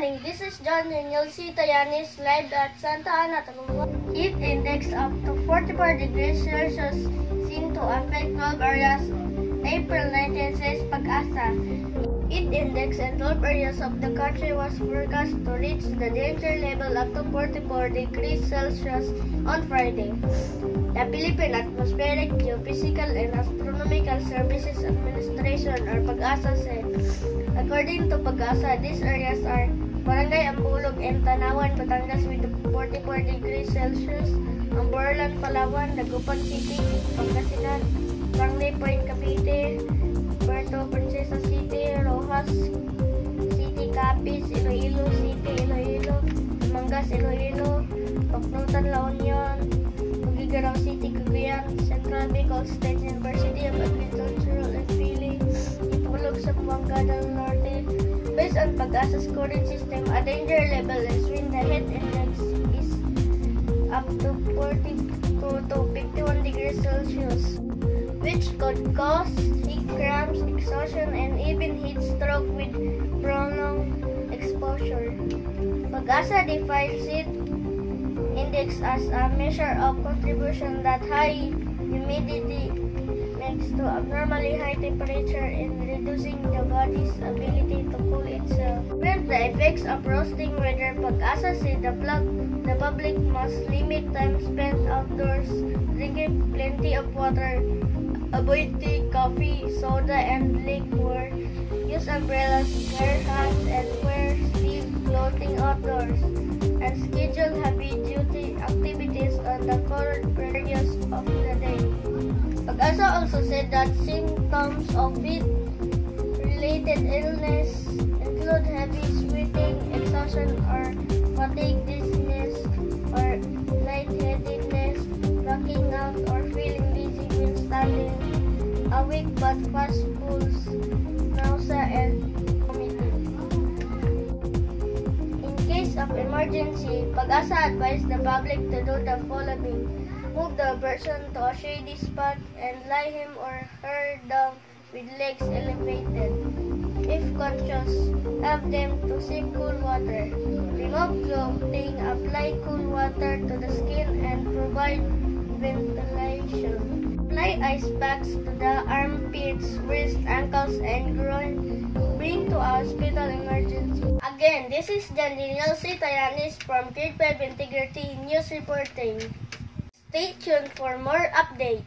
morning, this is John and you'll see Tayanis live at Santa Ana, Tacloban. Heat index up to 44 degrees Celsius seem to affect 12 areas. April 19 says Pag-asa. Heat index in 12 areas of the country was forecast to reach the danger level up to 44 degrees Celsius on Friday. The Philippine Atmospheric, Geophysical, and Astronomical Services Administration or Pag-asa said, according to Pag-asa, these areas are Barangay Ambulog and Tanawan, Batangas with 44 degrees Celsius, Amborlan, Palawan, Dagupan City, Pangasinan, Langley Point, Cavite, Puerto Princesa City, Rojas City, Capiz, Iloilo City, Iloilo, Mangas, Iloilo, Pacnutan, La Union, Tuguegarao City, Cagayan, Central Bicol State University of Agricultural and Philly, Ipulog sa Buanga del Norte. Based on Pag-asa scoring system, a danger level is when the heat index is up to 42 to 51 degrees Celsius, which could cause heat cramps, exhaustion, and even heat stroke with prolonged exposure. Pag-asa defines heat index as a measure of contribution that high humidity makes to abnormally high temperature in reducing the body's ability to cool itself. To prevent the effects of roasting weather, Pag-asa said the public must limit time spent outdoors, drinking plenty of water, avoid tea, coffee, soda, and liquor, use umbrellas, wear hats, and wear sleeve clothing outdoors, and schedule heavy-duty activities on the cold periods of the day. Pag-asa also said that symptoms of heat-related illness include heavy sweating, exhaustion or fatigue, dizziness or lightheadedness, blacking out or feeling dizzy when standing, a weak but fast pulse, nausea, and vomiting. In case of emergency, Pag-asa advised the public to do the following. Move the person to a shady spot and lie him or her down with legs elevated. If conscious, have them to seek cool water. Remove clothing, apply cool water to the skin, and provide ventilation. Apply ice packs to the armpits, wrists, ankles, and groin. Bring to a hospital emergency. Again, this is Daniel C. Tayanis from Grade 5 Integrity News Reporting. Stay tuned for more updates.